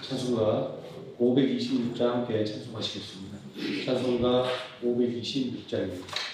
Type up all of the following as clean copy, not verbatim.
찬송가 526장 함께 찬송하시겠습니다. 찬송가 526장입니다.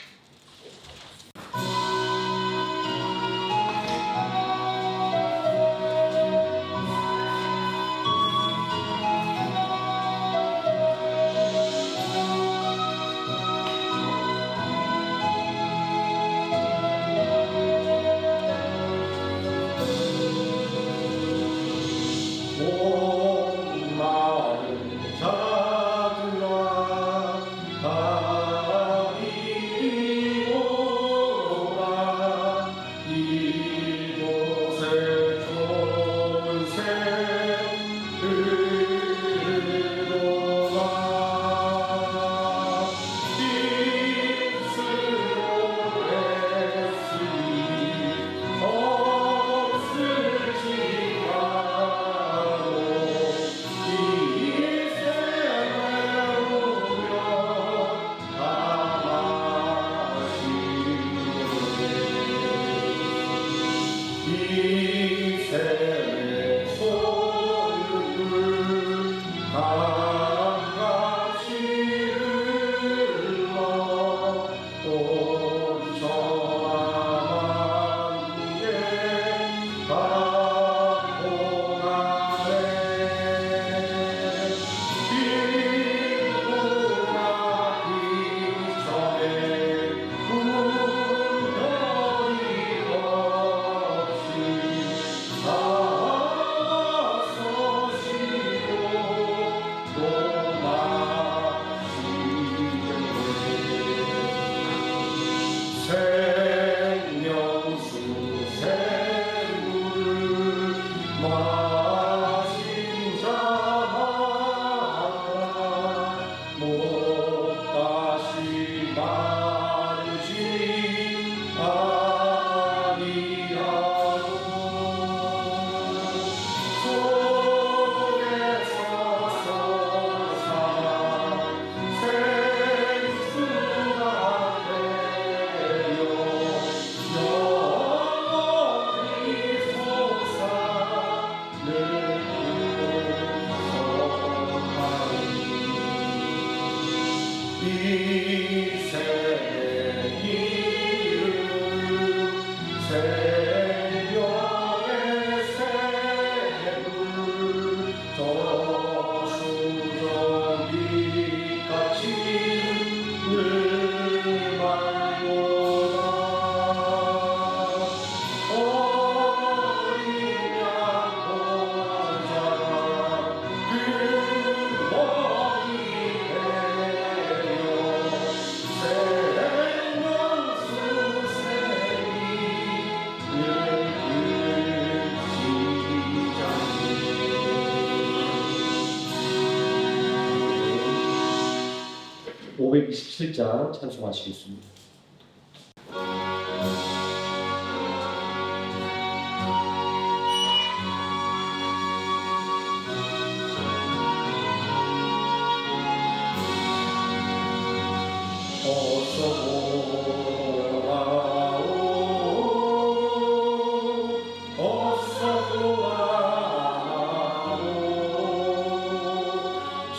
(527장) 찬송하시겠습니다.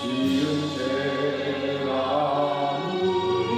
지은 죄가 무리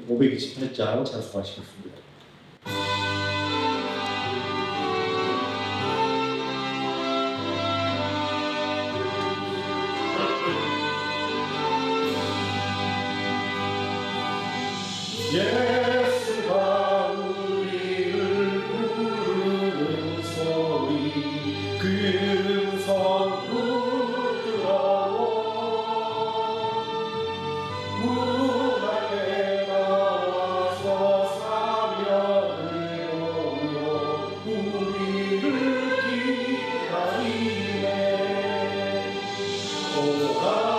528장 찬송하시겠습니다. 예수가 우리를 부르는 소리 그 음성 부드러워 문 앞에 나와서 사명을 보여 우리를 기다리네 오라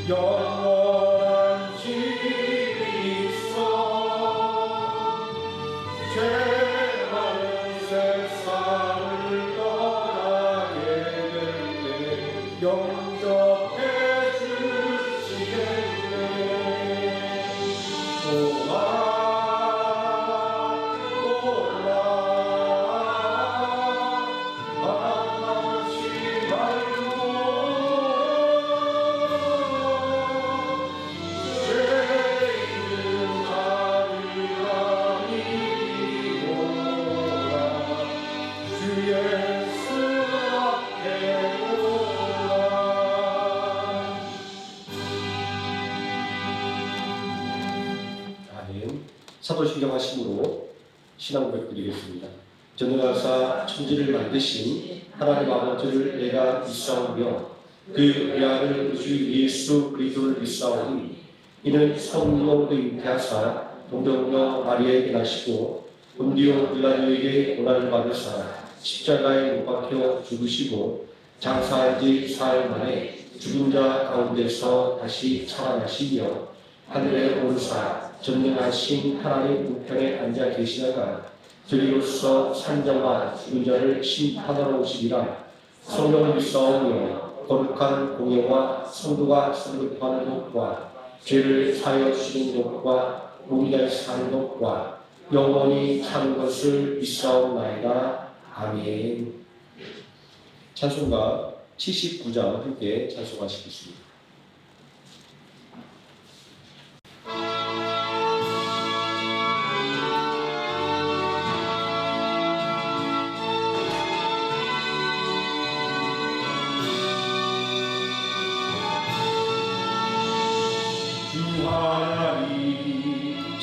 영원한 집이 있어 죄 많은 세상을 떠나게 될 때 영접해 주시겠네 오라 오라 만나지 말고 사도신경 하심으로 신앙 고백드리겠습니다. 전능하사 천지를 만드신 하나님 아버지를 내가 믿사오며 그 외아들 주 예수 그리스도를 믿사오니 이는 성령으로 잉태하사 동정녀 마리아에게 나시고 본디오 빌라도에게 고난을 받으사 십자가에 못 박혀 죽으시고 장사한 지 사흘 만에 죽은 자 가운데서 다시 살아나시며 하늘에 오르사 전능하신 하나님 우편에 앉아 계시다가 저리로서 산자와 죽은 자를 심판하러 오시리라. 성령을 믿사오며 거룩한 공예와 성도가 성립하는 것과 죄를 사하여 주시는 것과 우리가 사는 것과 영원히 사는 것을 믿사옵나이다. 아멘. 찬송가 79장 함께 찬송하시겠습니다. 주 하나님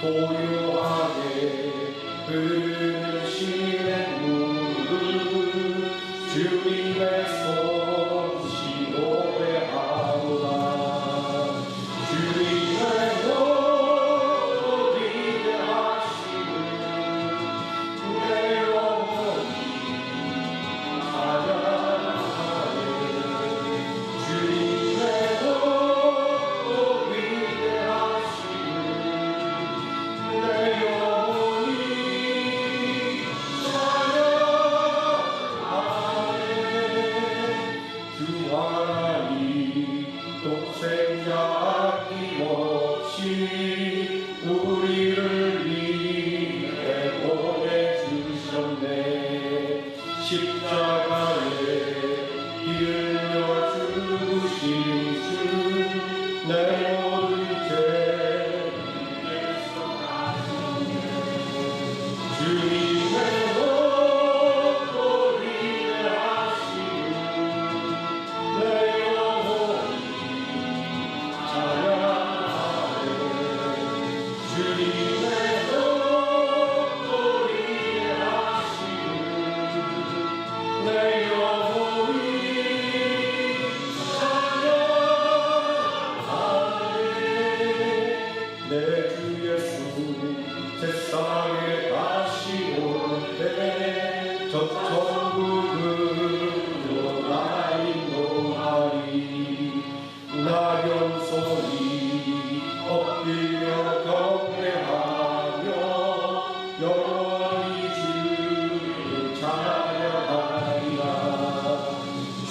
고요하게 흐르는 시냇물을 주님의 손 노래하노라. 주님의 위대하심을 내 영혼이 찬양하네. 주님의 위대하심을 내 영혼이 찬양하네. 주 하나님 독생자 아낌없이 우리를 위해 보내주셨네. 십자가에 피 흘려 죽으신 주 내 모든 죄를 주님의 위대하심을 내 영혼이 찬양하네. 주님의 위대하심을 내 영혼이 찬양하네. 내 주 예수 세상에 다시 올 때 저 천국으로 나 인도하리. 낙연 소리 엎드려 경배하며 영원히 주를 찬양하리라.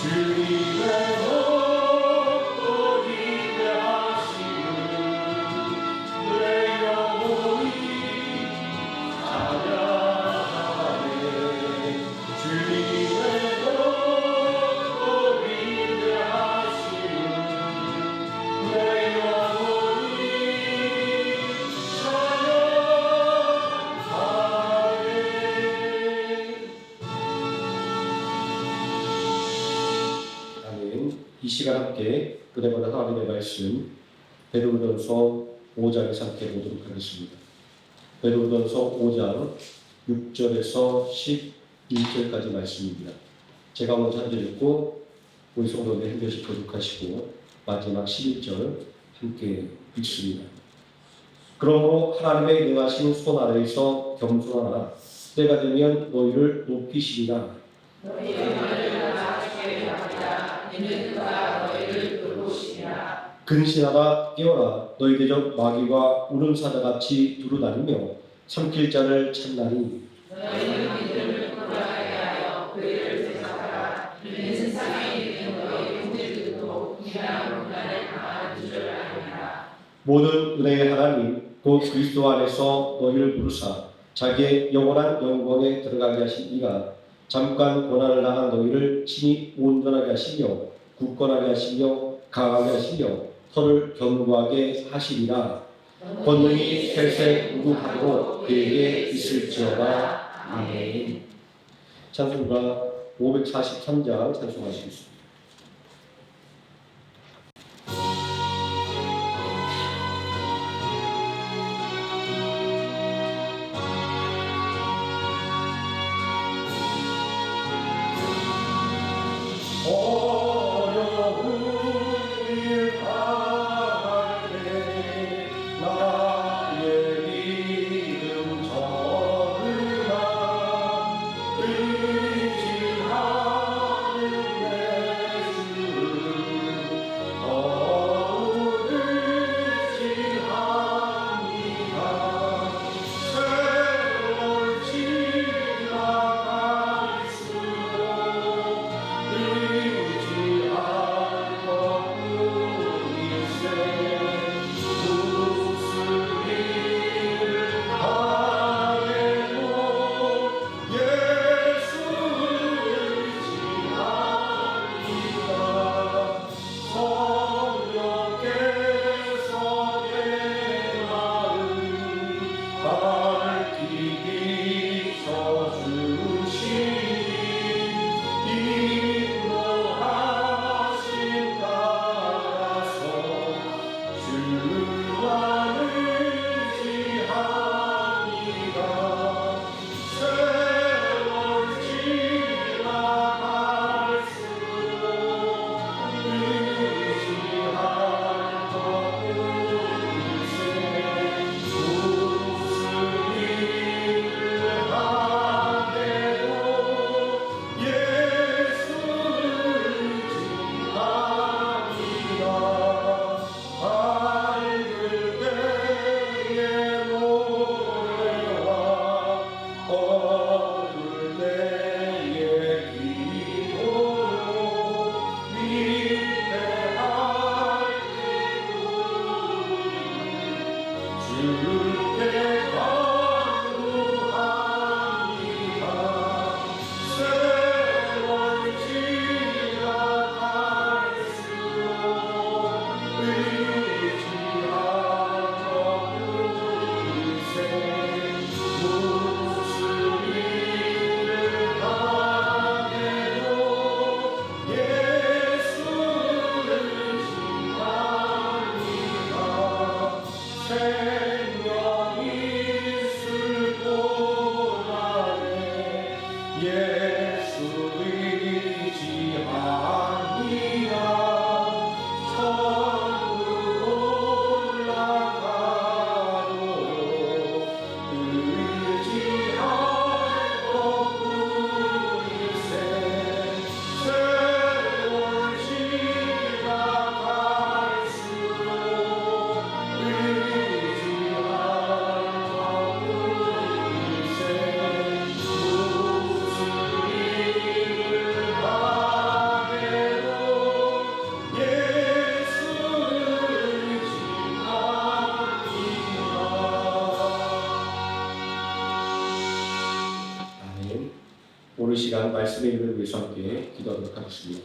주님의 위대하심을 내 영혼이 찬양하네. 주님의 위대하심을 내 영혼이 찬양하네. 아멘. 이 시간 함께 은혜받은 하나님의 말씀 베드로전서 5장에서 함께 보도록 하겠습니다. 베드로전서 5장 6절에서 11절까지 말씀입니다. 제가 먼저 한 절 읽고 우리 성도들 한 절씩 교독하시고 마지막 11절 함께 읽습니다. 그러므로 하나님의 능하신 손 아래에서 겸손하라. 때가 되면 너희를 높이시리라. 근신하라 깨어라. 너희 대적 마귀와 울음사자같이 두루다니며 삼킬 자를 찾나니 모든 은혜의 하나님 곧 그리스도 안에서 너희를 부르사 자기의 영원한 영광에 들어가게 하신 이가 잠깐 고난을 당한 너희를 친히 온전하게 하시며 굳건하게 하시며 강하게 하시며 서를 견고하게 하시리라. 권능이 세세 우국하고 그에게 있을지어다. 아멘. 찬송가 543장 찬송하시겠습니다. 의심하는 내 오늘 시간 말씀의 일을 위해서 함께 기도하도록 하겠습니다.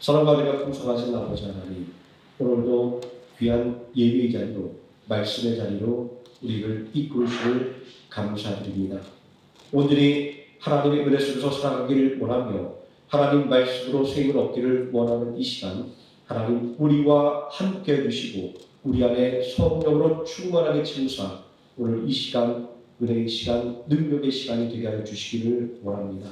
사랑과 은혜가 풍성하신 아버지 하나님, 오늘도 귀한 예배의 자리로, 말씀의 자리로 우리를 이끌으심을 감사드립니다. 온전히 하나님의 은혜 속에서 살아가기를 원하며 하나님 말씀으로 생을 얻기를 원하는 이 시간, 하나님 우리와 함께 해주시고 우리 안에 성령으로 충만하게 채우사 오늘 이 시간 은혜의 시간, 능력의 시간이 되게 하여 주시기를 원합니다.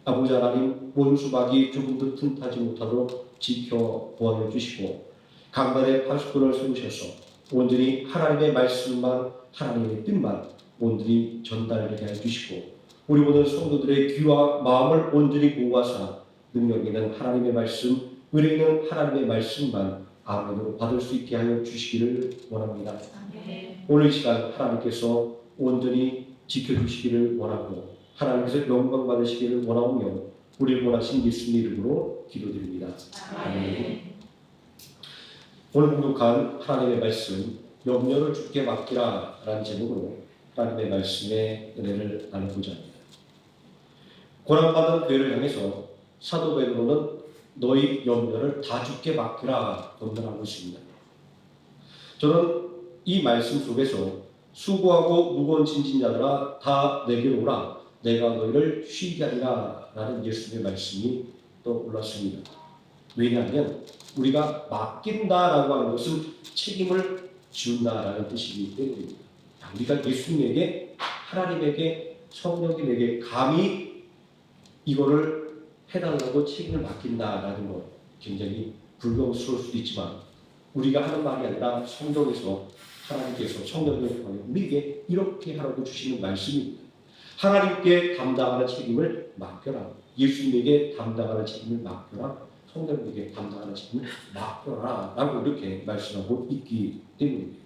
아버지 하나님, 원수막이 조금도 틈타지 못하도록 지켜 보호해 주시고 강단의 파수꾼을 세우셔서 온전히 하나님의 말씀만, 하나님의 뜻만 온전히 전달되게 해 주시고 우리 모든 성도들의 귀와 마음을 온전히 보호하사 능력 있는 하나님의 말씀, 은혜 있는 하나님의 말씀만 아멘으로 받을 수 있게 하여 주시기를 원합니다. 오늘 이 시간 하나님께서 온전히 지켜주시기를 원하고 하나님께서 영광 받으시기를 원하며 우리를 원하신 예수님 이름으로 기도드립니다. 아멘. 오늘 공독한 하나님의 말씀, 염려를 주께 맡기라 라는 제목으로 하나님의 말씀의 은혜를 나누고자 합니다. 고난받는 교회를 향해서 사도 베드로는 너희 염려를 다 주께 맡기라 권면하고 있습니다. 저는 이 말씀 속에서 수고하고 무거운 짐진 자들아 다 내게로 오라 내가 너희를 쉬게 하리라 라는 예수님의 말씀이 떠올랐습니다. 왜냐하면 우리가 맡긴다라고 하는 것은 책임을 지운다라는 뜻이기 때문입니다. 우리가 예수님에게, 하나님에게, 성령님에게 감히 이거를 해달라고 책임을 맡긴다라는 것 굉장히 불경스러울 수도 있지만 우리가 하는 말이 아니라 성경에서 하나님께서 성령을 통해 우리에게 이렇게 하라고 주시는 말씀입니다. 하나님께 담당하는 책임을 맡겨라. 예수님에게 담당하는 책임을 맡겨라. 성령에게 담당하는 책임을 맡겨라 라고 이렇게 말씀하고 있기 때문입니다.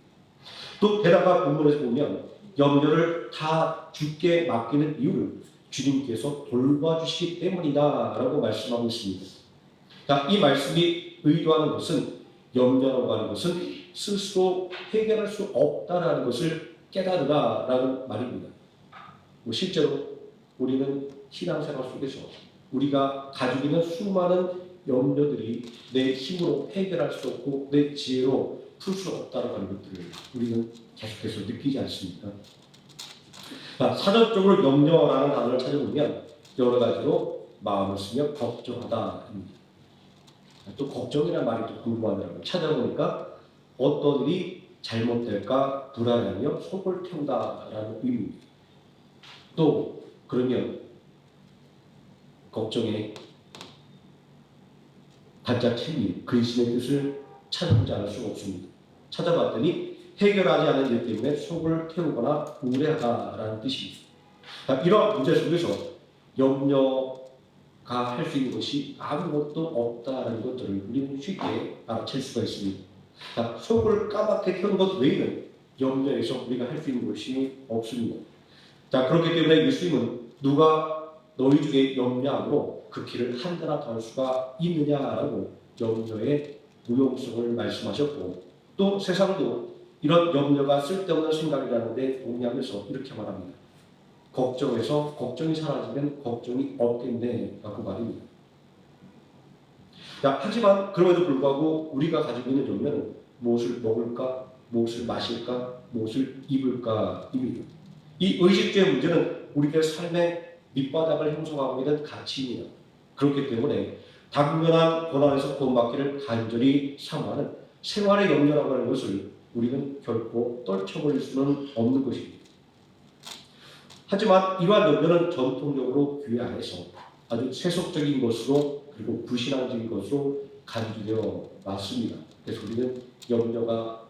또 게다가 본문에서 보면 염려를 다 주께 맡기는 이유를 주님께서 돌봐주시기 때문이다 라고 말씀하고 있습니다. 이 말씀이 의도하는 것은 염려라고 하는 것은 스스로 해결할 수 없다라는 것을 깨달으라라는 말입니다. 실제로 우리는 신앙생활 속에서 우리가 가지고 있는 수많은 염려들이 내 힘으로 해결할 수 없고 내 지혜로 풀 수 없다라는 것들을 우리는 계속해서 느끼지 않습니까? 사전적으로 염려라는 단어를 찾아보면 여러 가지로 마음을 쓰며 걱정하다입니다. 또 걱정이라는 말이 또 궁금하더라고요. 찾아보니까 어떤 일이 잘못될까 불안하며 속을 태운다라는 의미입니다. 또 그러면 걱정에 단짝 책임, 근심의 뜻을 찾아보지 않을 수가 없습니다. 찾아봤더니 해결하지 않은 일 때문에 속을 태우거나 우울해하다라는 뜻입니다. 이러한 문제 속에서 염려가 할 수 있는 것이 아무것도 없다는 것들을 우리는 쉽게 알아챌 수가 있습니다. 속을 까맣게 태우는 것 외에는 염려에서 우리가 할 수 있는 것이 없습니다. 그렇기 때문에 예수님은 누가 너희 중에 염려함으로 그 길을 한 달아 더 할 수가 있느냐라고 염려의 무용성을 말씀하셨고 또 세상도 이런 염려가 쓸데없는 생각이라는 데 동의하면서 이렇게 말합니다. 걱정에서 걱정이 사라지면 걱정이 없겠네 라고 말입니다. 하지만 그럼에도 불구하고 우리가 가지고 있는 염려는 무엇을 먹을까, 무엇을 마실까, 무엇을 입을까 입니다. 이 의식주의 문제는 우리의 삶의 밑바닥을 형성하고 있는 가치입니다. 그렇기 때문에 당면한 고난에서 구원받기를 간절히 사모하는 생활의 염려라고 하는 것을 우리는 결코 떨쳐버릴 수는 없는 것입니다. 하지만 이러한 염려는 전통적으로 교회 안에서 아주 세속적인 것으로 그리고 불신앙적인 것으로 간주되어 왔습니다. 그래서 우리는 염려가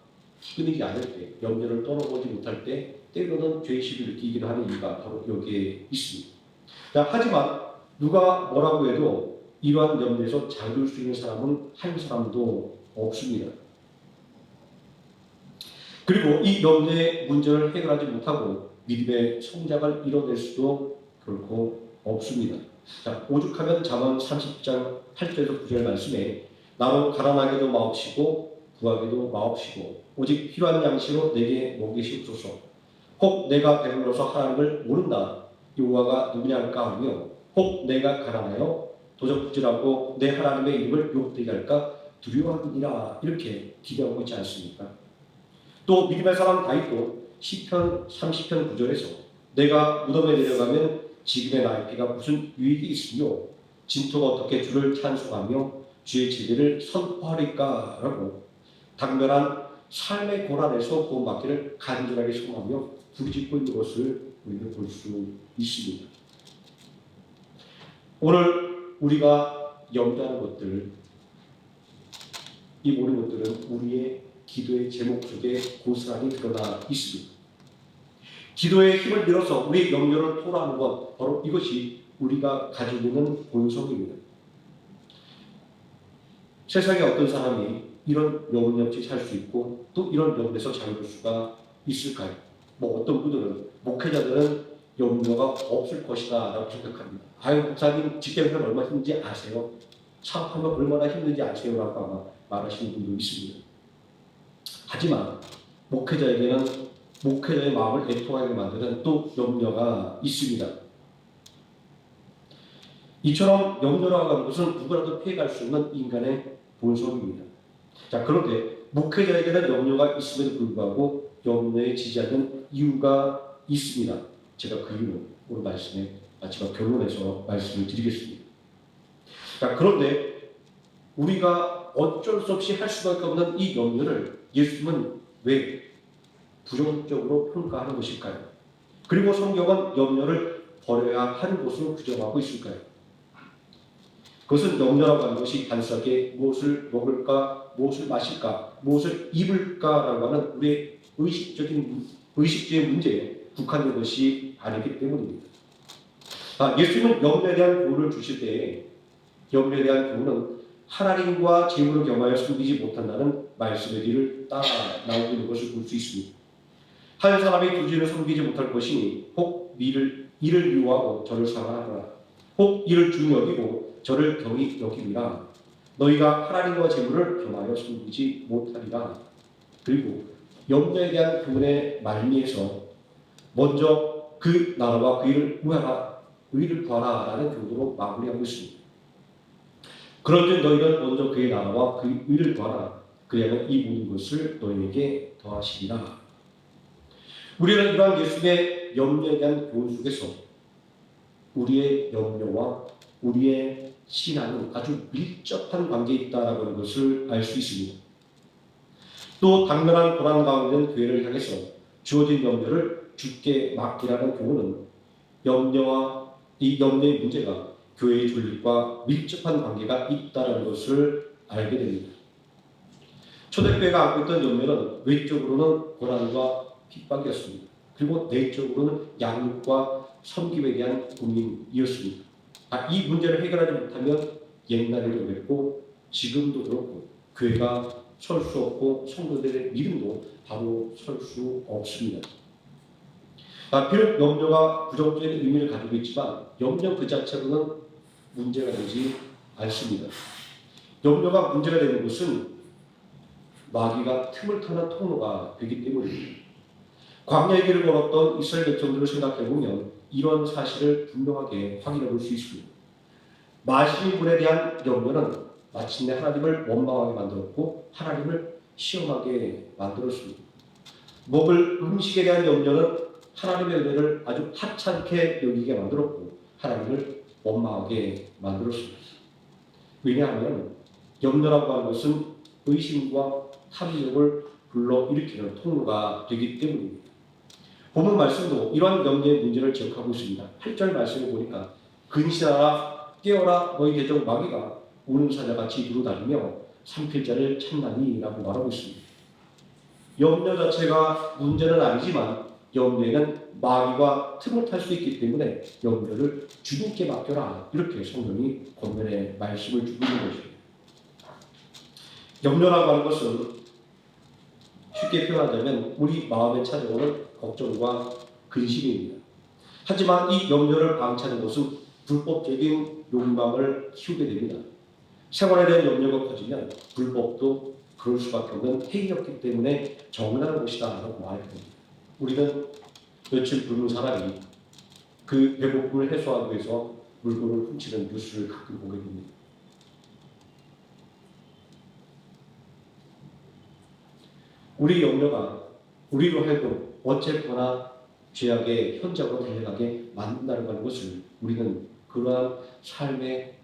끊이지 않을 때, 염려를 떨어보지 못할 때 때로는 죄의식을 느끼기도 하는 이유가 바로 여기에 있습니다. 하지만 누가 뭐라고 해도 이러한 염려에서 잠들 수 있는 사람은 한 사람도 없습니다. 그리고 이 염려의 문제를 해결하지 못하고 믿음의 성장을 이뤄낼 수도 결코 없습니다. 오죽하면 잠언 30장 8절에서 9절 말씀에 나로 가난하게도 마옵시고 구하게도 마옵시고 오직 필요한 양식으로 내게 먹이시옵소서. 혹 내가 배불러서 하나님을 모른다 여호와가 누구냐 할까 하며 혹 내가 가난하여 도적질하고 내 하나님의 이름을 욕되게 할까 두려워함이니라 이렇게 기도하고 있지 않습니까? 또 믿음의 사람 다윗도 시편 30편 9절에서 내가 무덤에 내려가면 지금의 나의 피가 무슨 유익이 있으며 진토가 어떻게 주를 찬송하며 주의 진리를 선포하리까 라고 당면한 삶의 고난에서 구원받기를 간절하게 소망하며 부르짖고 있는 것을 우리는 볼 수 있습니다. 오늘 우리가 염두하는 것들, 이 모든 것들은 우리의 기도의 제목 속에 고스란히 드러나 있습니다. 기도의 힘을 빌어서 우리의 염려를 토로하는 것, 바로 이것이 우리가 가지고 있는 본성입니다. 세상에 어떤 사람이 이런 염려 없이 살 수 있고 또 이런 염려에서 자유로울 수가 있을까요? 어떤 분들은, 목회자들은 염려가 없을 것이다 라고 생각합니다. 아유, 목사님 직장생활 얼마나 힘든지 아세요? 사업하면 얼마나 힘든지 아세요? 라고 아마 말하시는 분도 있습니다. 하지만 목회자에게는 목회자의 마음을 애통하게 만드는 또 염려가 있습니다. 이처럼 염려라고 하는 것은 누구라도 피해갈 수 있는 인간의 본성입니다. 자, 그런데 목회자에게는 염려가 있음에도 불구하고 염려에 지지하는 이유가 있습니다. 제가 그 이유는 오늘 말씀의 마지막 결론에서 말씀을 드리겠습니다. 자, 그런데 우리가 어쩔 수 없이 할 수밖에 없는 이 염려를 예수님은 왜 부정적으로 평가하는 것일까요? 그리고 성경은 염려를 버려야 하는 것으로 규정하고 있을까요? 그것은 염려라고 하는 것이 단순하게 무엇을 먹을까, 무엇을 마실까, 무엇을 입을까라고 하는 우리의 의식주의 문제에 국한된 것이 아니기 때문입니다. 예수님은 염려에 대한 교훈을 주실 때에 염려에 대한 교훈은 하나님과 재물을 겸하여 섬기지 못한다는 말씀의 뒤를 따라 나오고 있는 것을 볼 수 있습니다. 한 사람이 두 주인을 섬기지 못할 것이니 혹 이를 미워하고 저를 사랑하거나 혹 이를 중히 여기고 저를 경히 여김이라. 너희가 하나님과 재물을 겸하여 섬기지 못하리라. 그리고 염려에 대한 교훈의 말미에서 먼저 그 나라와 그 일을 구하라 라는 교훈으로 마무리하고 있습니다. 그런즉 너희는 먼저 그의 나라와 그 일을 구하라. 그리하면 이 모든 것을 너희에게 더하시리라. 우리는 이러한 예수님의 염려에 대한 교훈 속에서 우리의 염려와 우리의 신앙은 아주 밀접한 관계에 있다는 것을 알 수 있습니다. 또 당면한 고난 가운데 있는 교회를 향해서 주어진 염려를 주께 맡기라는 교훈은 염려와 이 염려의 문제가 교회의 존립과 밀접한 관계가 있다는 것을 알게 됩니다. 초대교회가 안고 있던 염려는 외적으로는 고난과 핍박이었습니다. 그리고 내적으로는 양육과 섬김에 대한 고민이었습니다. 이 문제를 해결하지 못하면 옛날에도 그랬고 지금도 그렇고 교회가 설 수 없고 성도들의 믿음도 바로 설 수 없습니다. 비록 염려가 부정적인 의미를 가지고 있지만 염려 그 자체로는 문제가 되지 않습니다. 염려가 문제가 되는 것은 마귀가 틈을 타는 통로가 되기 때문입니다. 광야의 길을 걸었던 이스라엘 백성들을 생각해보면 이런 사실을 분명하게 확인해 볼 수 있습니다. 마시는 분에 대한 염려는 마침내 하나님을 원망하게 만들었고 하나님을 시험하게 만들었습니다. 먹을 음식에 대한 염려는 하나님의 은혜를 아주 하찮게 여기게 만들었고 하나님을 원망하게 만들었습니다. 왜냐하면 염려라고 하는 것은 의심과 탐욕을 불러일으키는 통로가 되기 때문입니다. 본문 말씀도 이러한 염려의 문제를 지적하고 있습니다. 8절 말씀을 보니까 근신하라 깨어라 너희 대적 마귀가 우는 사자같이 두루다니며 삼킬 자를 찾나니 라고 말하고 있습니다. 염려 자체가 문제는 아니지만 염려에는 마귀가 틈을 탈 수 있기 때문에 염려를 주님께 맡겨라 이렇게 성경이 권면의 말씀을 주고 있는 것입니다. 염려라고 하는 것은 쉽게 표현하자면 우리 마음에 찾아오는 걱정과 근심입니다. 하지만 이 염려를 방치하는 것은 불법적인 욕망을 키우게 됩니다. 생활에 대한 염려가 커지면 불법도 그럴 수밖에 없는 행위였기 때문에 정당한 것이다 라고 말합니다. 우리는 며칠 굶은 사람이 그 배고픔을 해소하기 위해서 물건을 훔치는 뉴스를 가끔 보게 됩니다. 우리 염려가 우리로 하여금 어쨌거나 죄악의 현장으로 달려가게 만든다는 것을 우리는 그러한 삶의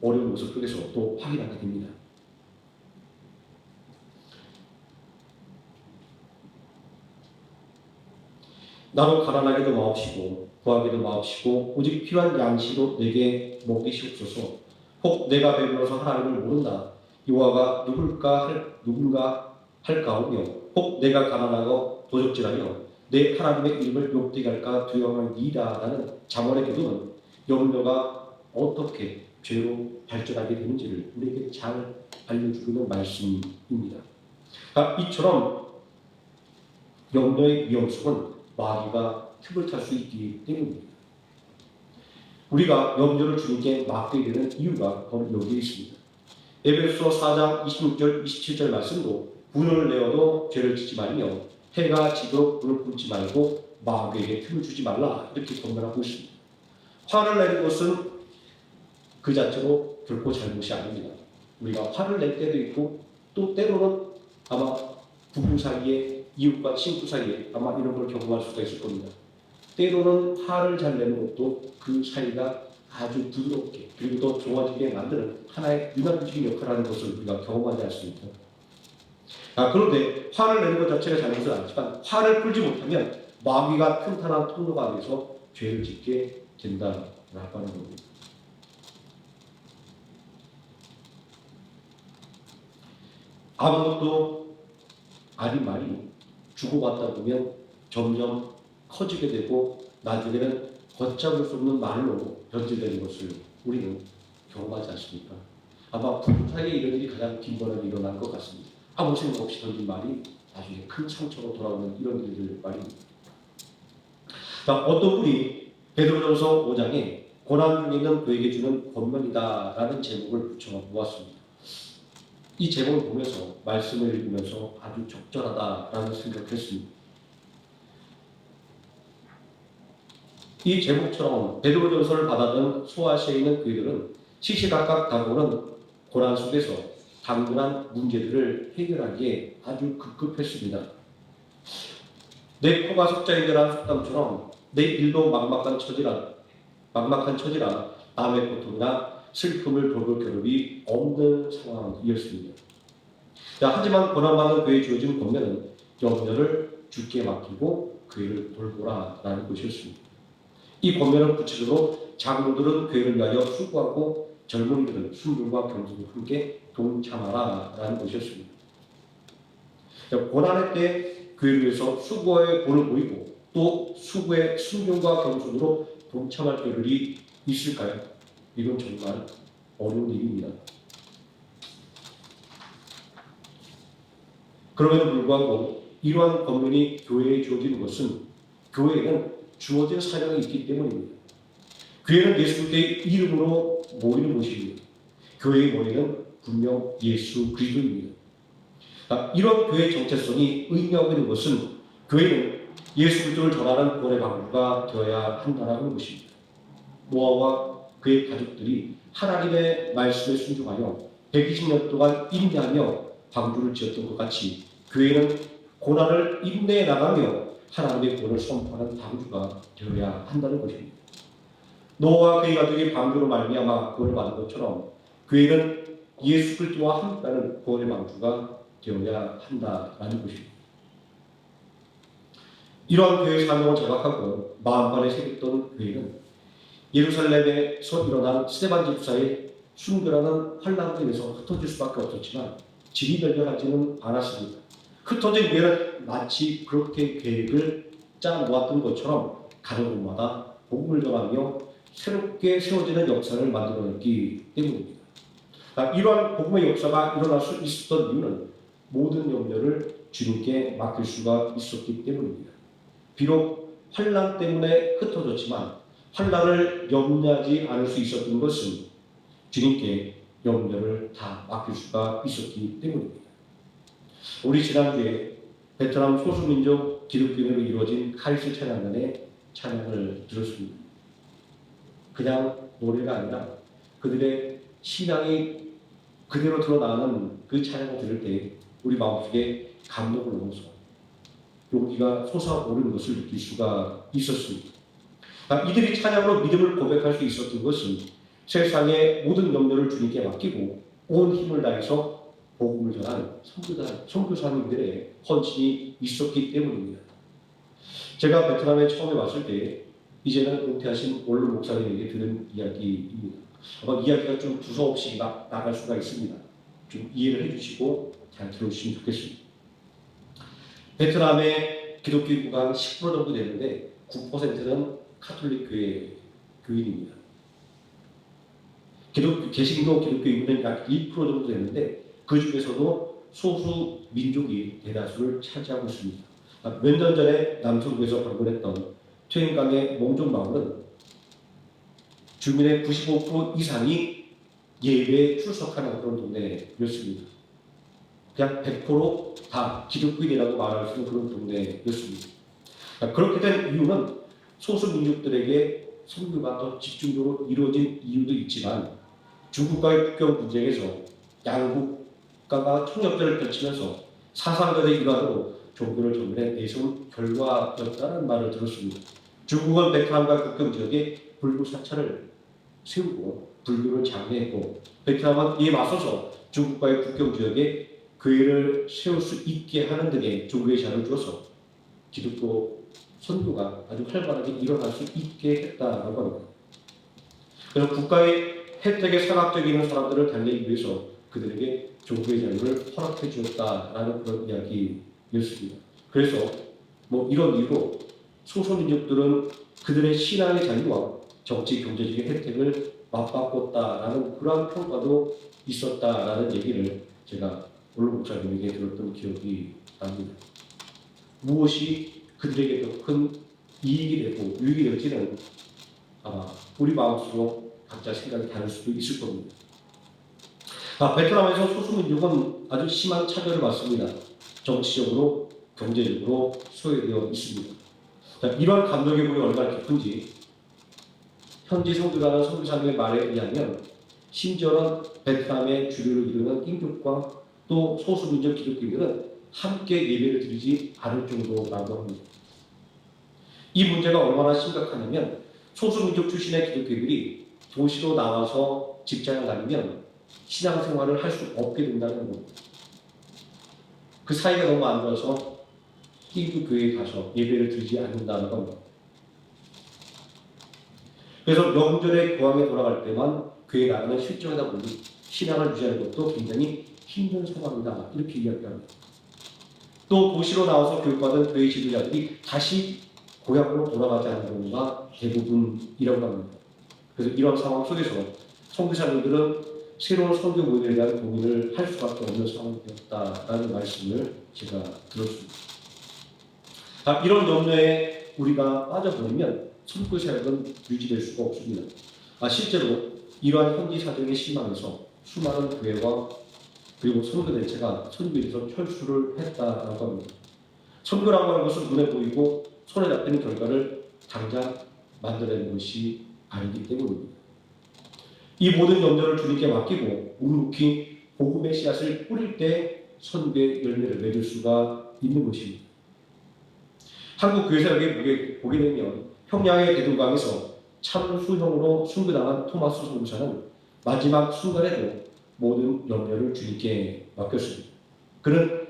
어려운 모습 속에서 또 확인하게 됩니다. 나로 가난하게도 마옵시고 구하게도 마옵시고 오직 필요한 양식으로 내게 먹이시옵소서. 혹 내가 배불러서 하나님을 모른다. 여호와가 누군가 할까오며 혹 내가 가난하고 도적질하며 내 하나님의 이름을 욕되게 할까 두려워하니이다. 라는 잠언의 기도는 염려가 어떻게 죄로 발전하게 되는지를 우리에게 잘 알려주고 있는 말씀입니다. 이처럼 염려의 위험성은 마귀가 틈을 탈 수 있기 때문입니다. 우리가 염려를 주님께 맡게 되는 이유가 바로 여기에 있습니다. 에베소 4장 26절 27절 말씀도 분을 내어도 죄를 짓지 말며 해가 지도록 불을 뿜지 말고 마귀에게 틈을 주지 말라 이렇게 권면하고 있습니다. 화를 내는 것은 그 자체로 결코 잘못이 아닙니다. 우리가 화를 낼 때도 있고 또 때로는 아마 부부 사이에 이웃과 친구 사이에 아마 이런 걸 경험할 수가 있을 겁니다. 때로는 화를 잘 내는 것도 그 사이가 아주 부드럽게 그리고 더 좋아지게 만드는 하나의 유난적인 역할을 하는 것을 우리가 경험하지 않습니까? 그런데 화를 내는 것 자체가 잘못은 아니지만 화를 풀지 못하면 마귀가 튼튼한 통로가 돼서 죄를 짓게 된다라고 하는 겁니다. 아무것도 아닌 말이 주고받다 보면 점점 커지게 되고 나중에는 걷잡을 수 없는 말로 변질되는 것을 우리는 경험하지 않습니까? 아마 부부 사이에 이런 일이 가장 빈번하게 일어날 것 같습니다. 아무 생각 없이 던진 말이 나중에 큰 상처로 돌아오는 이런 일들 말입니다. 어떤 분이 베드로전서 5장에 고난 중에 있는 그에게 주는 권면이다라는 제목을 붙여 보았습니다. 이 제목을 보면서 말씀을 읽으면서 아주 적절하다라는 생각을 했습니다. 이 제목처럼 베드로전서를 받아든 소아시아에 있는 그들은 시시각각 다가오는 고난 속에서 당근한 문제들을 해결하기에 아주 급급했습니다. 내 코가 석자인이라는 속담처럼 내 일도 막막한 처지라 남의 고통이나 슬픔을 돌볼 겨를이 없는 상황이었습니다. 하지만 고난받는 그에게 주어진 권면은 염려를 주께 맡기고 그를 돌보라라는 것이었습니다. 이 권면은 구체적으로 장로들은 교회를 위하여 수고하고 젊은이들은 순종과 겸손을 함께 동참하라라는 것이었습니다. 고난의 때 교회를 위해서 수고의 본을 보이고 또 수고의 순종과 겸손으로 동참할 겨를이 있을까요? 이건 정말 어려운 일입니다. 그럼에도 불구하고 이러한 권면이 교회에 주어지는 것은 교회에는 주어진 사명이 있기 때문입니다. 교회는 예수 그리스도의 이름으로 모이는 곳입니다. 교회의 모임은 분명 예수 그리스도입니다. 이런 교회의 정체성이 의미하고 있는 것은 교회는 예수 그리스도를 전하는 구원의 방주가 되어야 한다는 것입니다. 노아와 그의 가족들이 하나님의 말씀에 순종하여 120년 동안 인내하며 방주를 지었던 것 같이 교회는 고난을 인내해 나가며 하나님의 구원을 선포하는 방주가 되어야 한다는 것입니다. 노아와 그의 가족이 방주로 말미암아 구원을 받은 것처럼 교회는 예수 그리스도와 함께하는 구원의 방주가 되어야 한다는 것입니다. 이러한 교회의 사명을 자각하고 마음만에 새겼던 교회는 예루살렘에서 일어난 스데반 집사의 순교라는 환난으로 인해서 흩어질 수밖에 없었지만 지리멸렬하지는 않았습니다. 흩어진 교회는 마치 그렇게 계획을 짜 놓았던 것처럼 가는 곳마다 복음을 전하며 새롭게 세워지는 역사를 만들어냈기 때문입니다. 이러한 복음의 역사가 일어날 수 있었던 이유는 모든 염려를 주님께 맡길 수가 있었기 때문입니다. 비록 환난 때문에 흩어졌지만 환난을 염려하지 않을 수 있었던 것은 주님께 염려를 다 맡길 수가 있었기 때문입니다. 우리 지난주에 베트남 소수민족 기독교인으로 이루어진 카리스 찬양단의 찬양을 들었습니다. 그냥 노래가 아니라 그들의 신앙이 그대로 드러나는 그 찬양을 들을 때 우리 마음속에 감동을 넘어서 용기가 솟아오르는 것을 느낄 수가 있었습니다. 이들이 찬양으로 믿음을 고백할 수 있었던 것은 세상의 모든 염려를 주님께 맡기고 온 힘을 다해서 복음을 전한 선교사님들의 헌신이 있었기 때문입니다. 제가 베트남에 처음에 왔을 때 이제는 은퇴하신 올로 목사님에게 들은 이야기입니다. 아마 이야기가 좀 두서없이 나갈 수가 있습니다. 좀 이해를 해주시고 잘 들어주시면 좋겠습니다. 베트남의 기독교 인구가 10% 정도 되는데 9%는 카톨릭 교인입니다. 개신교 기독교 인구는 약 1% 정도 되는데 그 중에서도 소수 민족이 대다수를 차지하고 있습니다. 몇 년 전에 남쪽에서 방문했던 퇴행강의 몽종마을은 주민의 95% 이상이 예배에 출석하는 그런 동네였습니다. 그냥 100%다 기독교인이라고 말할 수 있는 그런 동네였습니다. 그렇게 된 이유는 소수 민족들에게 선교가 더 집중적으로 이루어진 이유도 있지만 중국과의 국경 분쟁에서 양국 국가가 총력전을 펼치면서 사상전의 일환으로 종교를 전면에 내세운 결과였다는 말을 들었습니다. 중국은 베트남과 국경 지역에 불교 사찰을 세우고 불교를 장려했고 베트남은 이에 맞서서 중국과의 국경 지역에 교회를 세울 수 있게 하는 등의 종교의 제안을 주어서 기독교 선교가 아주 활발하게 일어날 수 있게 했다라고 합니다. 그래서 국가의 혜택에 사각적인 사람들을 달래기 위해서 그들에게 종교의 자유를 허락해 주었다라는 그런 이야기였습니다. 그래서 이런 이유로 소수민족들은 그들의 신앙의 자유와 정치 경제적인 혜택을 맞바꿨다라는 그러한 평가도 있었다라는 얘기를 제가 올로 목사님에게 들었던 기억이 납니다. 무엇이 그들에게 더 큰 이익이 되고 유익이 될지는 아마 우리 마음속으로 각자 생각이 다를 수도 있을 겁니다. 베트남에서 소수민족은 아주 심한 차별을 받습니다. 정치적으로, 경제적으로 소외되어 있습니다. 이러한 감독의 물이 얼마나 깊은지 현지 선교사는 선교사님의 말에 의하면 심지어는 베트남의 주류를 이루는 인격과 또 소수민족 기독교인들은 함께 예배를 드리지 않을 정도라고 합니다. 이 문제가 얼마나 심각하냐면 소수민족 출신의 기독교인들이 도시로 나와서 직장을 다니면 신앙생활을 할 수 없게 된다는 겁니다. 그 사이가 너무 안 좋아서 끼고 교회에 가서 예배를 드리지 않는다는 겁니다. 그래서 명절에 교황에 돌아갈 때만 교회에 나가는 실정이다 보니 신앙을 유지하는 것도 굉장히 힘든 상황이다 이렇게 이야기합니다. 또 도시로 나와서 교육받은 교회 지도자들이 다시 고향으로 돌아가지 않는 경우가 대부분이라고 합니다. 그래서 이런 상황 속에서 선교사님들은 새로운 선교 모델에 대한 고민을 할 수밖에 없는 상황이 되었다라는 말씀을 제가 들었습니다. 이런 염려에 우리가 빠져버리면 선교 사역은 유지될 수가 없습니다. 실제로 이러한 현지 사정에 실망해서 수많은 교회와 그리고 선교단체가 선교에서 철수를 했다라고 합니다. 선교라고 하는 것은 눈에 보이고 손에 잡히는 결과를 당장 만들어내는 것이 아니기 때문입니다. 이 모든 염려를 주님께 맡기고 묵묵히 복음의 씨앗을 뿌릴 때 선교의 열매를 맺을 수가 있는 것입니다. 한국 교회 사역에 보게 되면 평양의 대동강에서 참수형으로 순교당한 토마스 선교사는 마지막 순간에도 모든 염려를 주님께 맡겼습니다. 그는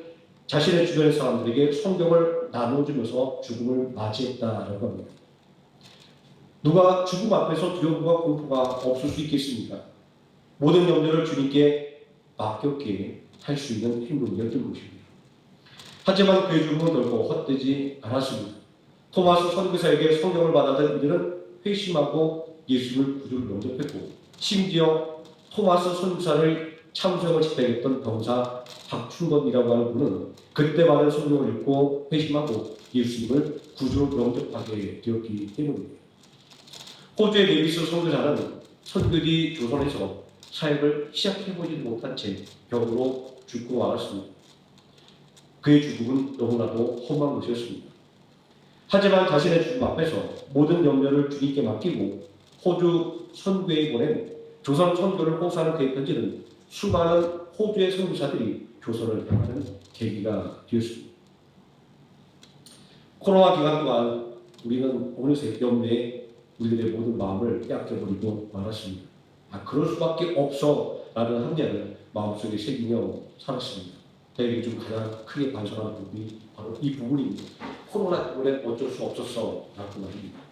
자신의 주변의 사람들에게 성경을 나눠주면서 죽음을 맞이했다라고 합니다. 누가 죽음 앞에서 두려움과 공포가 없을 수 있겠습니까? 모든 염려를 주님께 맡겼기에 할 수 있는 행동이었던 것입니다. 하지만 그의 죽음은 결코 헛되지 않았습니다. 토마스 선교사에게 성경을 받아든 이들은 회심하고 예수를 구주로 영접했고 심지어 토마스 선교사를 참석을 집행했던 병사 박충건이라고 하는 분은 그때 받은 성경을 읽고 회심하고 예수님을 구주로 영접하게 되었기 때문입니다. 호주의 데비스 선교사는 선교지 조선에서 사역을 시작해보지 못한 채 병으로 죽고 말았습니다. 그의 죽음은 너무나도 험한 것이었습니다. 하지만 자신의 죽음 앞에서 모든 염려를 주님께 맡기고 호주 선교에 보낸 조선 선교를 호소하는 그의 편지는 수많은 호주의 선교사들이 조선을 향하는 계기가 되었습니다. 코로나 기간 동안 우리는 어느새 염려에 우리들의 모든 마음을 빼앗겨버리고 말았습니다. 그럴 수밖에 없어 라는 합리화를 마음속에 새기며 살았습니다. 저에게 좀 가장 크게 반성하는 부분이 바로 이 부분입니다. 코로나 때문에 어쩔 수 없었어 라고 말입니다.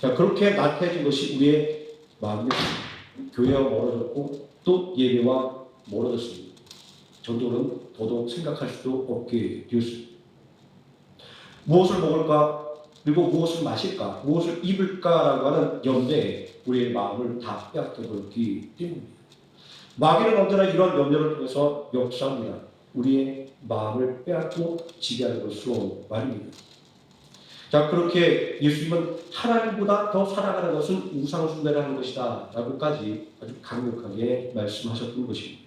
그렇게 나태해진 것이 우리의 마음이 교회와 멀어졌고 또 예배와 멀어졌습니다. 전도는 더더욱 생각할 수도 없게 되었습니다. 무엇을 먹을까? 그리고 무엇을 마실까? 무엇을 입을까라고 하는 염려에 우리의 마음을 다 빼앗겨버렸기 때문입니다. 마귀는 언제나 이런 염려를 통해서 역사합니다. 우리의 마음을 빼앗고 지배하는 것으로 말입니다. 자, 그렇게 예수님은 하나님보다 더 살아가는 것은 우상숭배를 하는 것이다 라고까지 아주 강력하게 말씀하셨던 것입니다.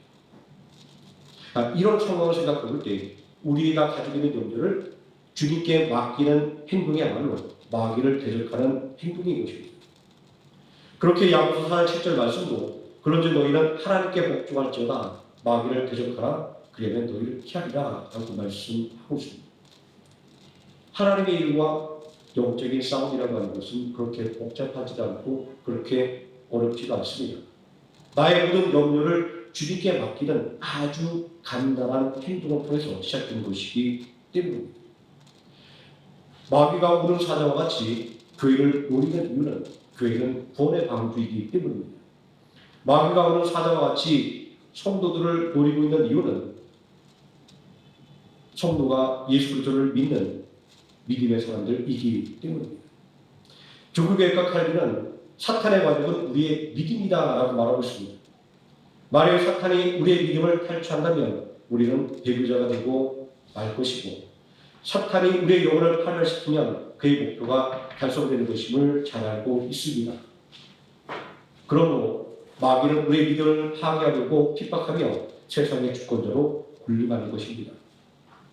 이런 상황을 생각해 볼 때 우리가 가지고 있는 염려를 주님께 맡기는 행동이야말로 마귀를 대적하는 행동인 것입니다. 그렇게 야고보서 4장 7절 말씀도 그런즉 너희는 하나님께 복종할지어다 마귀를 대적하라 그러면 너희를 피하리라 라고 말씀하고 있습니다. 하나님의 일과 영적인 싸움이라고 하는 것은 그렇게 복잡하지도 않고 그렇게 어렵지도 않습니다. 나의 모든 염려를 주님께 맡기는 아주 간단한 행동을 통해서 시작되는 것이기 때문입니다. 마귀가 우는 사자와 같이 교회를 노리는 이유는 교회는 구원의 방주이기 때문입니다. 마귀가 우는 사자와 같이 성도들을 노리고 있는 이유는 성도가 예수 그리스도를 믿는 믿음의 사람들이기 때문입니다. 조국교회과 칼빈은 사탄의 관역은 우리의 믿음이다라고 말하고 있습니다. 만약 사탄이 우리의 믿음을 탈취한다면 우리는 배교자가 되고 말 것이고 사탄이 우리의 영혼을 파멸시키면 그의 목표가 달성되는 것임을 잘 알고 있습니다. 그러므로 마귀는 우리의 믿음을 파괴하려고 핍박하며 세상의 주권자로 군림하는 것입니다.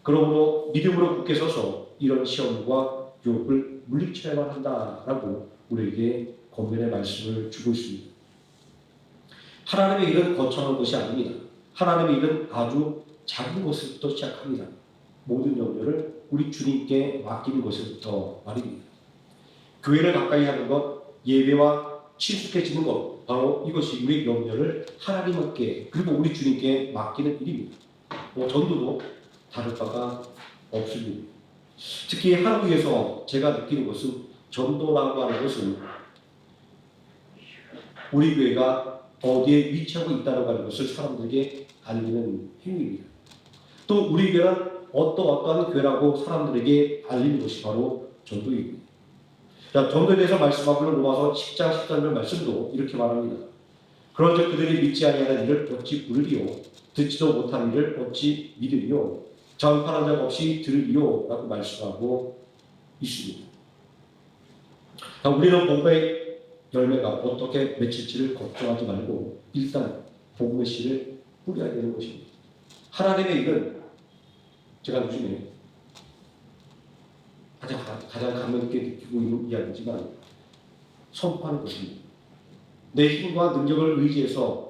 그러므로 믿음으로 굳게 서서 이런 시험과 유혹을 물리쳐야만 한다라고 우리에게 권면의 말씀을 주고 있습니다. 하나님의 일은 거창한 것이 아닙니다. 하나님의 일은 아주 작은 것부터 시작합니다. 모든 염려를 우리 주님께 맡기는 것부터 말입니다. 교회를 가까이 하는 것, 예배와 친숙해지는 것, 바로 이것이 우리의 염려를 하나님께 그리고 우리 주님께 맡기는 일입니다. 전도도 다를 바가 없습니다. 특히 한국에서 제가 느끼는 것은 전도라고 하는 것은 우리 교회가 어디에 위치하고 있다고 하는 것을 사람들에게 알리는 행위입니다. 또 우리 교회는 어떠한 교회라고 사람들에게 알리는 것이 바로 전도입니다. 자, 전도에 대해서 말씀하고는 로마서 10장 13절 말씀도 이렇게 말합니다. 그런즉 그들이 믿지 아니하는 일을 어찌 부르리요 듣지도 못한 일을 어찌 믿으리요 전파한 자 없이 들으리요 라고 말씀하고 있습니다. 자, 우리는 복음의 열매가 어떻게 맺힐지를 걱정하지 말고 일단 복음의 씨를 뿌려야 되는 것입니다. 하나님의 일은 제가 요즘에 가장 감명 있게 느끼고 있는 이야기지만 선포하는 것입니다. 내 힘과 능력을 의지해서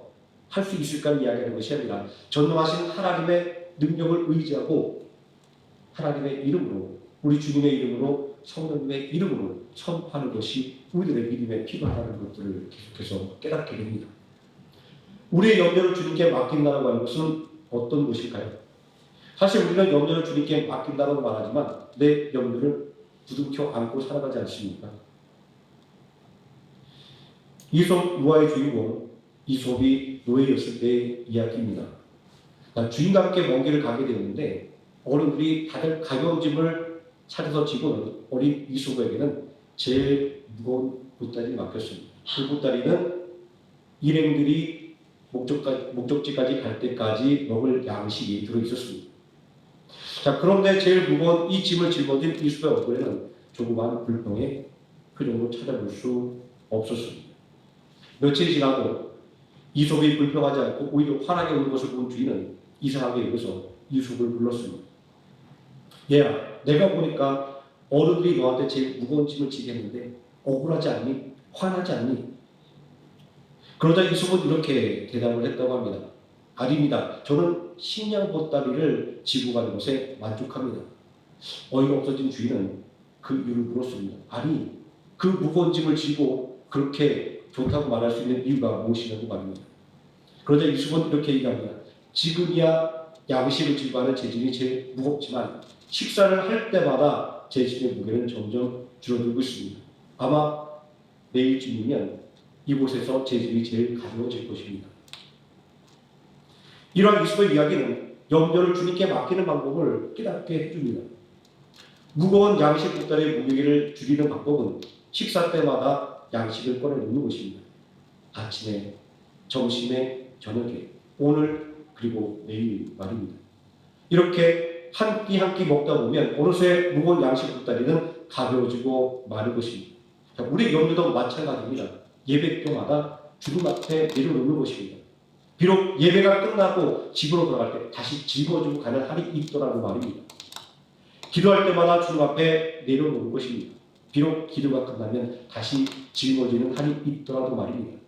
할 수 있을까를 이야기하는 것이 아니라 전능하신 하나님의 능력을 의지하고 하나님의 이름으로 우리 주님의 이름으로 성령님의 이름으로 선포하는 것이 우리들의 믿음에 필요하다는 것들을 계속해서 깨닫게 됩니다. 우리의 염려를 주님께 맡긴다고 하는 것은 어떤 것일까요? 사실 우리는 염려를 주님께 맡긴다고 말하지만 내 염려를 부둥켜 안고 살아가지 않습니까? 이솝 유아의 주인공 이솝이 노예였을 때의 이야기입니다. 주인과 함께 먼 길을 가게 되었는데 어른들이 다들 가벼운 짐을 차려서 지고는 어린 이솝에게는 제일 무거운 보따리를 맡겼습니다. 그 보따리는 일행들이 목적지까지 갈 때까지 먹을 양식이 들어있었습니다. 자, 그런데 제일 무거운 이 짐을 짊어진 이솝의 얼굴에는 조그마한 불평의 표정으로 찾아볼 수 없었습니다. 며칠이 지나고 이솝이 불평하지 않고 오히려 환하게 우는 것을 본 주인은 이상하게 여겨서 이솝을 불렀습니다. 얘야, 내가 보니까 어른들이 너한테 제일 무거운 짐을 지게 했는데 억울하지 않니? 화나지 않니? 그러자 이솝은 이렇게 대답을 했다고 합니다. 아닙니다. 저는 식량 보따리를 지고 가는 것에 만족합니다. 어이가 없어진 주인은 그 이유를 물었습니다. 아니, 그 무거운 짐을 지고 그렇게 좋다고 말할 수 있는 이유가 무엇이냐고 말입니다. 그러자 이솝은 이렇게 얘기합니다. 지금이야 양식을 지고 가는 제 짐이 제일 무겁지만 식사를 할 때마다 제 짐의 무게는 점점 줄어들고 있습니다. 아마 내일쯤이면 이곳에서 제 짐이 제일 가벼워질 것입니다. 이러한 이솝의 이야기는 염려를 주님께 맡기는 방법을 깨닫게 해줍니다. 무거운 양식 보따리의 무게를 줄이는 방법은 식사 때마다 양식을 꺼내놓는 것입니다. 아침에, 점심에, 저녁에, 오늘 그리고 내일 말입니다. 이렇게 한 끼 한 끼 먹다 보면 어느새 무거운 양식 보따리는 가벼워지고 마를 것입니다. 우리 염려도 마찬가지입니다. 예배 때마다 주님 앞에 내려놓는 것입니다. 비록 예배가 끝나고 집으로 돌아갈 때 다시 짊어지고 가는 날이 있더라도 말입니다. 기도할 때마다 주님 앞에 내려놓는 것입니다. 비록 기도가 끝나면 다시 짊어지는 날이 있더라도 말입니다.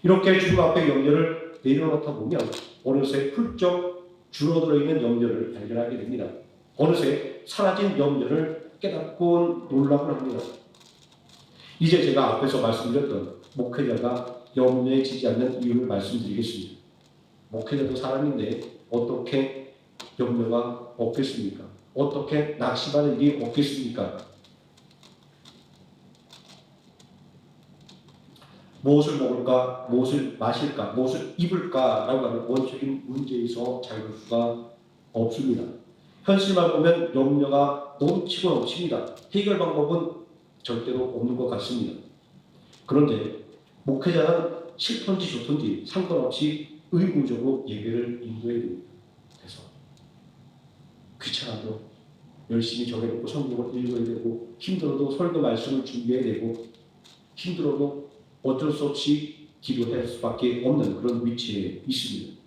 이렇게 주님 앞에 염려를 내려놓다 보면 어느새 훌쩍 줄어들어 있는 염려를 발견하게 됩니다. 어느새 사라진 염려를 깨닫고 놀라고 합니다. 이제 제가 앞에서 말씀드렸던 목회자가 염려에 지지 않는 이유를 말씀드리겠습니다. 목회자도 사람인데 어떻게 염려가 없겠습니까? 어떻게 낙심하는 일이 없겠습니까? 무엇을 먹을까, 무엇을 마실까, 무엇을 입을까 라고 하는 원초적인 문제에서 자유로울 수가 없습니다. 현실만 보면 염려가 넘치고 넘칩니다. 해결 방법은 절대로 없는 것 같습니다. 그런데 목회자는 싫던지 좋던지 상관없이 의무적으로 예배를 인도해야 됩니다. 그래서 귀찮아도 열심히 정해놓고 성경을 읽어야 되고 힘들어도 설교 말씀을 준비해야 되고 힘들어도 어쩔 수 없이 기도할 수밖에 없는 그런 위치에 있습니다.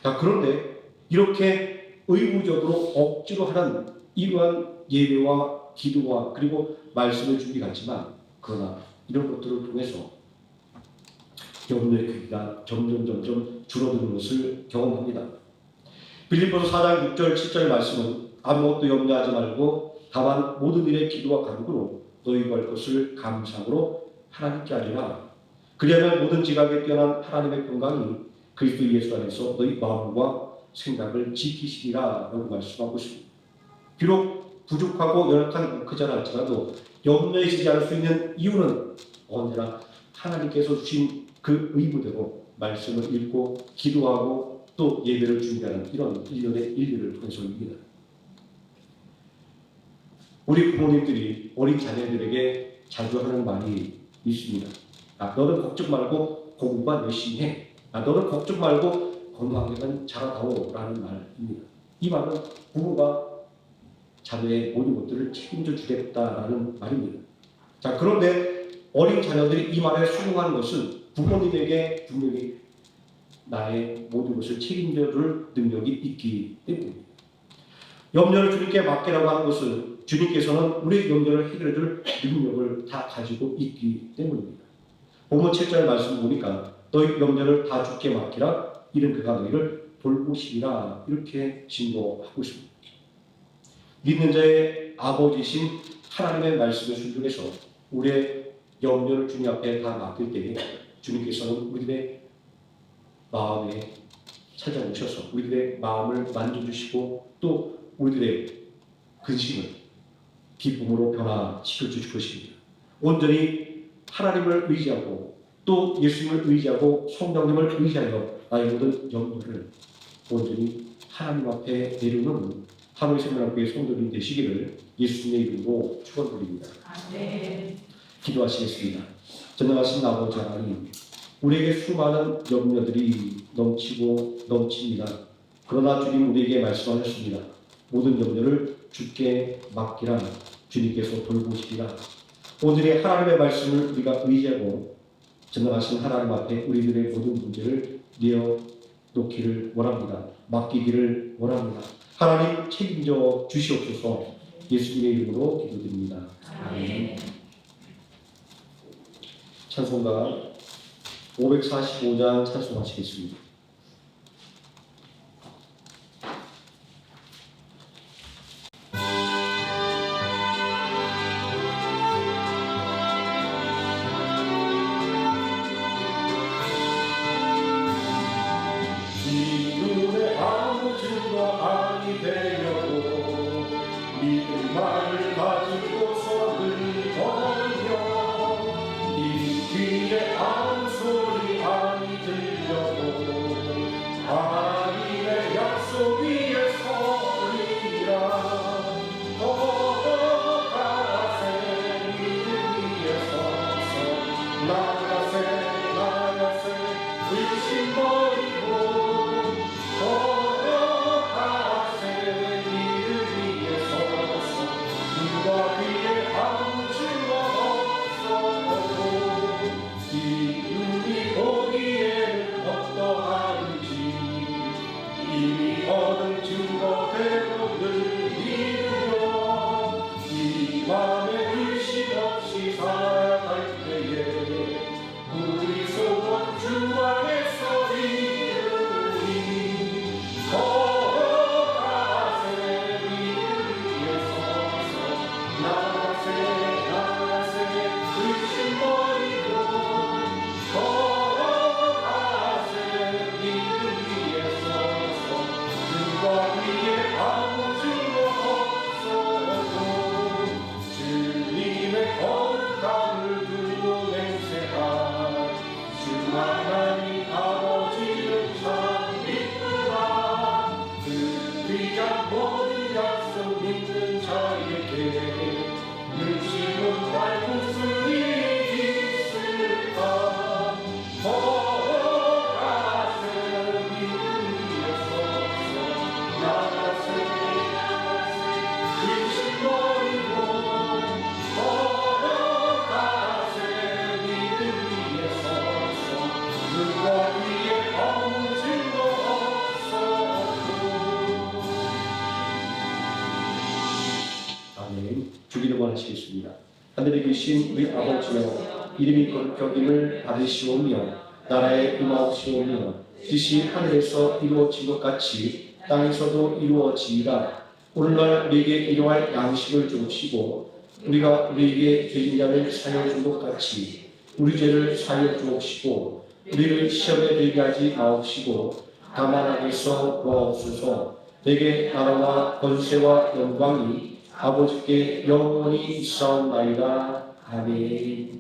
자, 그런데 이렇게 의무적으로 억지로 하는 이러한 예배와 기도와 그리고 말씀의 준비 같지만 그러나 이런 것들을 통해서 염려의 크기가 점점 줄어드는 것을 경험합니다. 빌립보서 4장 6절 7절 말씀은 아무것도 염려하지 말고 다만 모든 일에 기도와 간구로 너희 구할 것을 감사함으로 하나님께 하리라. 그리하면 모든 지각에 뛰어난 하나님의 평강이 그리스도 예수 안에서 너희 마음과 생각을 지키시리라 라고 말씀하고 있습니다. 비록 부족하고 연약한 목회자라 할지라도 염려에 지지 않을 수 있는 이유는 언제나 하나님께서 주신 그 의무대로 말씀을 읽고 기도하고 또 예배를 준비하는 이런 일련의 일들을 통해서입니다. 우리 부모님들이 어린 자녀들에게 자주 하는 말이 있습니다. 너는 걱정 말고 공부만 열심히 해. 너는 걱정 말고 건강하게만 자라다오 라는 말입니다. 이 말은 부모가 자녀의 모든 것들을 책임져 주겠다라는 말입니다. 자, 그런데 어린 자녀들이 이 말에 순응하는 것은 부모님에게 분명히 나의 모든 것을 책임져 줄 능력이 있기 때문입니다. 염려를 주님께 맡기라고 하는 것은 주님께서는 우리의 염려를 해결해 줄 능력을 다 가지고 있기 때문입니다. 본문 7절 말씀 보니까 너희 염려를 다 주께 맡기라. 이는 그가 너희를 돌보시리라. 이렇게 진도하고 있습니다. 믿는 자의 아버지신 하나님의 말씀에 순종해서 우리의 염려를 주님 앞에 다 맡길 때에 주님께서는 우리들의 마음에 찾아오셔서 우리들의 마음을 만져주시고 또 우리들의 근심을 기쁨으로 변화시켜 주실 것입니다. 온전히 하나님을 의지하고 또 예수님을 의지하고 성령님을 의지하여 나의 모든 염려를 온전히 하나님 앞에 내려놓는 하루의 생명학교의 성도님 되시기를 예수님의 이름으로 축원드립니다. 아멘. 기도하시겠습니다. 전능하신 아버지 하나님, 우리에게 수많은 염려들이 넘치고 넘칩니다. 그러나 주님 우리에게 말씀하셨습니다. 모든 염려를 주께 맡기라. 주님께서 돌보시리라. 오늘의 하나님의 말씀을 우리가 의지하고 전능하신 하나님 앞에 우리들의 모든 문제를 내어놓기를 원합니다. 맡기기를 원합니다. 하나님 책임져 주시옵소서. 예수님의 이름으로 기도드립니다. 아멘. 찬송가 545장 찬송하시겠습니다. 이눈에 아무 증거 아니 되려고 믿음만을 가지고 손을 벌며 이 귀에 아무 소리 아니 들려고 하나님의 약속 위에 서리라 걸어가세 믿음 위에 서서 나가세 의심 버리고 걸어가세 믿음 위에 서서 눈과 귀에 아무 증거 없어도 이 눈이 보기에는 어떠한지 이미 얻은 증거대로 늘 믿으며 이 맘에 의심 없이 살아갈 때에 우리 소원 주 안에서 이루리 걸어가세 믿음 위에 서서 나가세 의심 버리고 걸어가세 믿음 위에 서서 눈과 귀에 아무 증거 없어도 주님의 거룩함을 두고 맹세한 주 하나님 아버지는 참 믿구나 그 귀한 모든 약속 믿는 자에게 눈치는 발무슨 일이 있을까 걸어가세 믿음 위에 서서 나가세 의심 버리고 걸어가세 믿음 위에 서서 눈과 귀에 아무 증거 없어도 아멘. 주기도 원하시겠습니다. 하늘에 계신 우리 아버지여, 이름이 거룩하기를 받으시오며 나라의 임하옵시오며 뜻이 하늘에서 이루어진 것 같이 땅에서도 이루어지이다. 오늘날 우리에게 일용할 양식을 주옵시고 우리가 우리에게 죄진 자를 사하여 준 것 같이 우리 죄를 사하여 주옵시고 우리를 시험에 들게 하지 마옵시고 다만 악에서 구하옵소서. 내게 나라와 권세와 영광이 아버지께 영원히 있사옵나이다. 아멘.